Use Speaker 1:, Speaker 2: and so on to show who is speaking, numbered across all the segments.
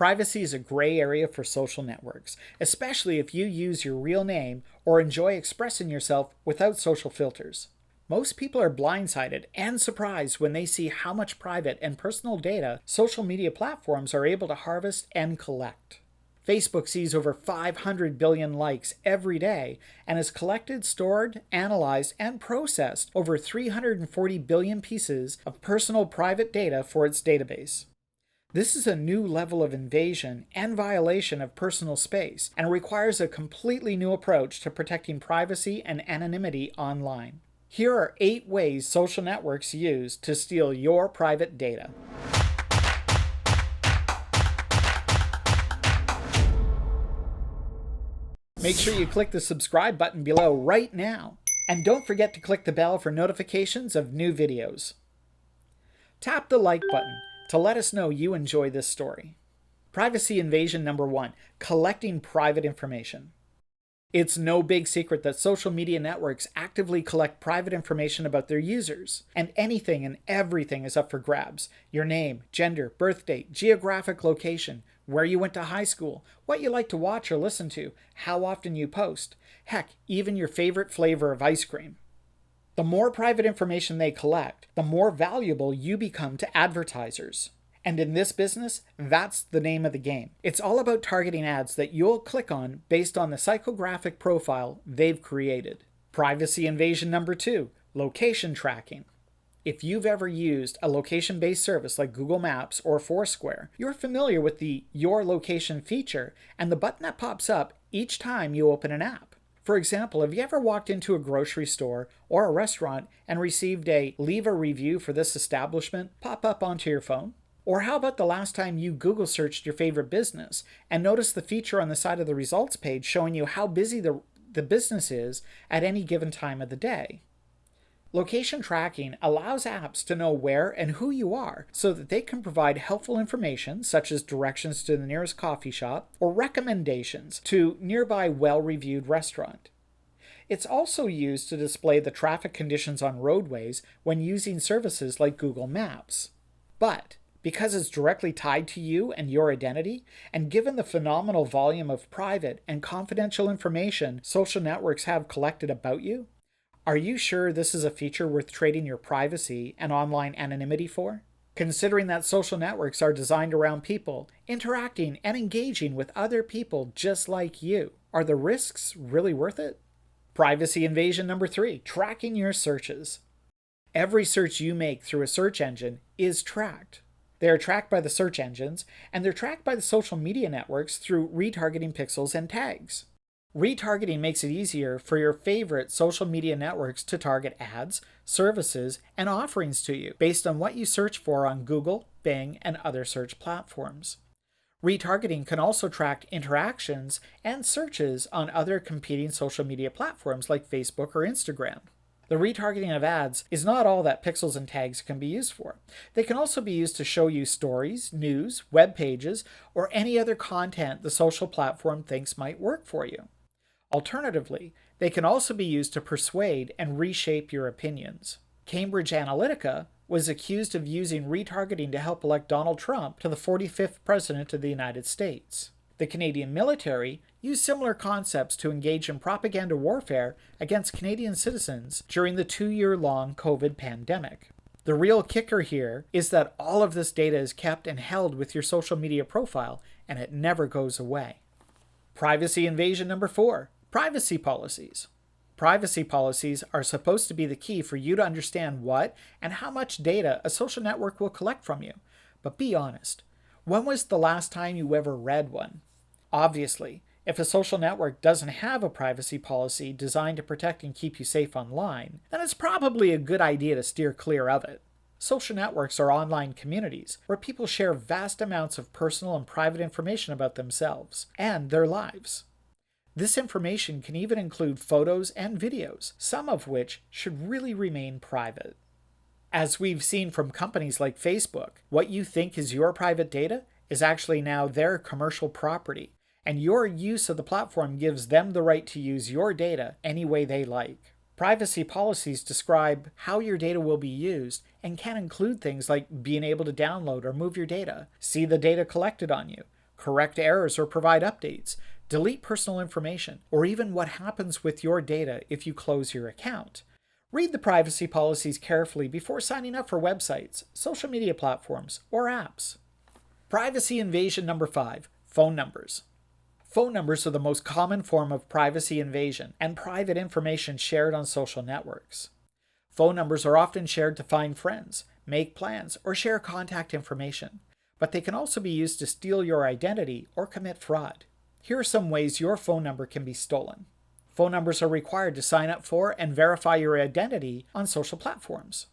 Speaker 1: Privacy is a gray area for social networks, especially if you use your real name or enjoy expressing yourself without social filters. Most people are blindsided and surprised when they see how much private and personal data social media platforms are able to harvest and collect. Facebook sees over 500 billion likes every day and has collected, stored, analyzed, and processed over 340 billion pieces of personal private data for its database. This is a new level of invasion and violation of personal space and requires a completely new approach to protecting privacy and anonymity online. Here are 8 ways social networks use to steal your private data. Make sure you click the subscribe button below right now. And don't forget to click the bell for notifications of new videos. Tap the like button to let us know you enjoy this story. Privacy invasion number 1, collecting private information. It's no big secret that social media networks actively collect private information about their users, and anything and everything is up for grabs. Your name, gender, birth date, geographic location, where you went to high school, what you like to watch or listen to, how often you post, heck, even your favorite flavor of ice cream. The more private information they collect, the more valuable you become to advertisers. And in this business, that's the name of the game. It's all about targeting ads that you'll click on based on the psychographic profile they've created. Privacy invasion number 2, location tracking. If you've ever used a location-based service like Google Maps or Foursquare, you're familiar with the Your Location feature and the button that pops up each time you open an app. For example, have you ever walked into a grocery store or a restaurant and received a "leave a review for this establishment" pop up onto your phone? Or how about the last time you Google searched your favorite business and noticed the feature on the side of the results page showing you how busy the business is at any given time of the day? Location tracking allows apps to know where and who you are so that they can provide helpful information such as directions to the nearest coffee shop or recommendations to nearby well-reviewed restaurant. It's also used to display the traffic conditions on roadways when using services like Google Maps. But because it's directly tied to you and your identity, and given the phenomenal volume of private and confidential information social networks have collected about you, are you sure this is a feature worth trading your privacy and online anonymity for? Considering that social networks are designed around people interacting and engaging with other people just like you, are the risks really worth it? Privacy invasion number 3, tracking your searches. Every search you make through a search engine is tracked. They are tracked by the search engines, and they're tracked by the social media networks through retargeting pixels and tags. Retargeting makes it easier for your favorite social media networks to target ads, services, and offerings to you based on what you search for on Google, Bing, and other search platforms. Retargeting can also track interactions and searches on other competing social media platforms like Facebook or Instagram. The retargeting of ads is not all that pixels and tags can be used for. They can also be used to show you stories, news, web pages, or any other content the social platform thinks might work for you. Alternatively, they can also be used to persuade and reshape your opinions. Cambridge Analytica was accused of using retargeting to help elect Donald Trump to the 45th President of the United States. The Canadian military used similar concepts to engage in propaganda warfare against Canadian citizens during the 2-year-long COVID pandemic. The real kicker here is that all of this data is kept and held with your social media profile, and it never goes away. Privacy invasion number 4, privacy policies. Privacy policies are supposed to be the key for you to understand what and how much data a social network will collect from you. But be honest, when was the last time you ever read one? Obviously, if a social network doesn't have a privacy policy designed to protect and keep you safe online, then it's probably a good idea to steer clear of it. Social networks are online communities where people share vast amounts of personal and private information about themselves and their lives. This information can even include photos and videos, some of which should really remain private. As we've seen from companies like Facebook, what you think is your private data is actually now their commercial property, and your use of the platform gives them the right to use your data any way they like. Privacy policies describe how your data will be used and can include things like being able to download or move your data, see the data collected on you, correct errors or provide updates, delete personal information, or even what happens with your data if you close your account. Read the privacy policies carefully before signing up for websites, social media platforms, or apps. Privacy invasion number 5, phone numbers. Phone numbers are the most common form of privacy invasion and private information shared on social networks. Phone numbers are often shared to find friends, make plans, or share contact information, but they can also be used to steal your identity or commit fraud. Here are some ways your phone number can be stolen. Phone numbers are required to sign up for and verify your identity on social platforms.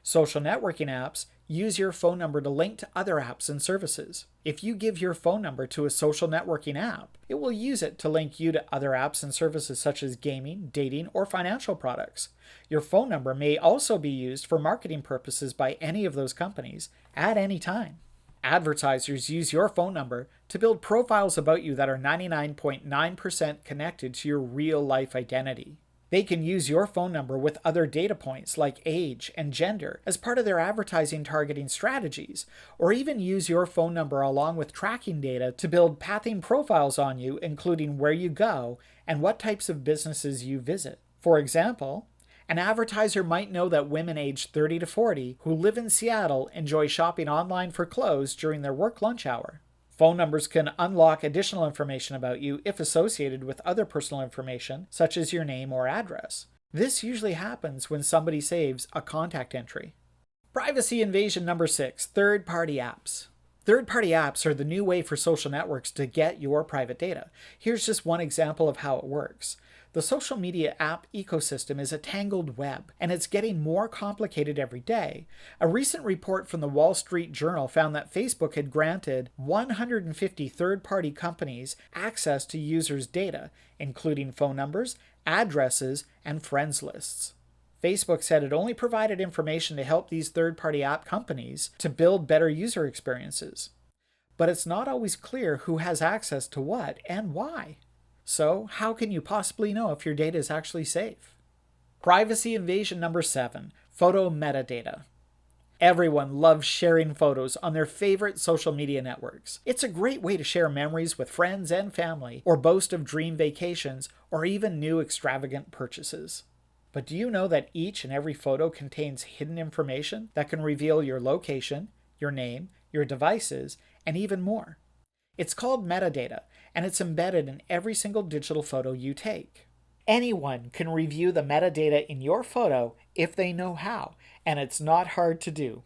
Speaker 1: Social networking apps use your phone number to link to other apps and services. If you give your phone number to a social networking app, it will use it to link you to other apps and services such as gaming, dating, or financial products. Your phone number may also be used for marketing purposes by any of those companies at any time. Advertisers use your phone number to build profiles about you that are 99.9% connected to your real-life identity. They can use your phone number with other data points like age and gender as part of their advertising targeting strategies, or even use your phone number along with tracking data to build pathing profiles on you, including where you go and what types of businesses you visit. For example, an advertiser might know that women aged 30 to 40 who live in Seattle enjoy shopping online for clothes during their work lunch hour. Phone numbers can unlock additional information about you if associated with other personal information, such as your name or address. This usually happens when somebody saves a contact entry. Privacy invasion number 6, third-party apps. Third-party apps are the new way for social networks to get your private data. Here's just one example of how it works. The social media app ecosystem is a tangled web, and it's getting more complicated every day. A recent report from the Wall Street Journal found that Facebook had granted 150 third-party companies access to users' data, including phone numbers, addresses, and friends lists. Facebook said it only provided information to help these third-party app companies to build better user experiences. But it's not always clear who has access to what and why. So, how can you possibly know if your data is actually safe? Privacy invasion number 7, photo metadata. Everyone loves sharing photos on their favorite social media networks. It's a great way to share memories with friends and family, or boast of dream vacations, or even new extravagant purchases. But do you know that each and every photo contains hidden information that can reveal your location, your name, your devices, and even more? It's called metadata, and it's embedded in every single digital photo you take. Anyone can review the metadata in your photo if they know how, and it's not hard to do.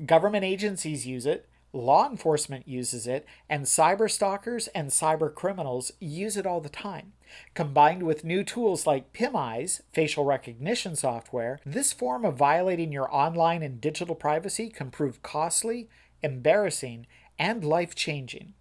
Speaker 1: Government agencies use it, law enforcement uses it, and cyber stalkers and cyber criminals use it all the time. Combined with new tools like PimEyes, facial recognition software, this form of violating your online and digital privacy can prove costly, embarrassing, and life-changing.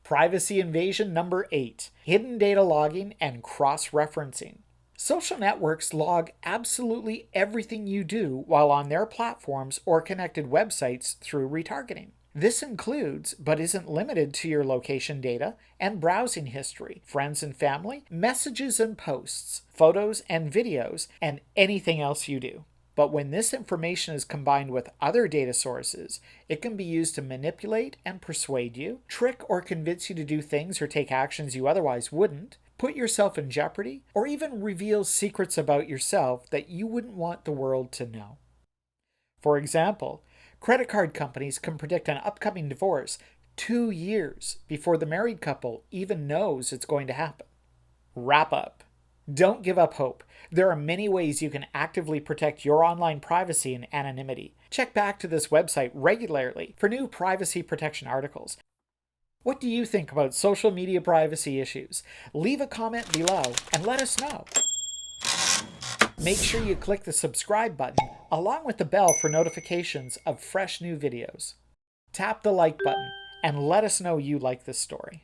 Speaker 1: Privacy invasion number 8, hidden data logging and cross-referencing. Social networks log absolutely everything you do while on their platforms or connected websites through retargeting. This includes, but isn't limited to, your location data and browsing history, friends and family, messages and posts, photos and videos, and anything else you do. But when this information is combined with other data sources, it can be used to manipulate and persuade you, trick or convince you to do things or take actions you otherwise wouldn't, put yourself in jeopardy, or even reveal secrets about yourself that you wouldn't want the world to know. For example, credit card companies can predict an upcoming divorce 2 years before the married couple even knows it's going to happen. Wrap up. Don't give up hope. There are many ways you can actively protect your online privacy and anonymity. Check back to this website regularly for new privacy protection articles. What do you think about social media privacy issues? Leave a comment below and let us know. Make sure you click the subscribe button along with the bell for notifications of fresh new videos. Tap the like button and let us know you like this story.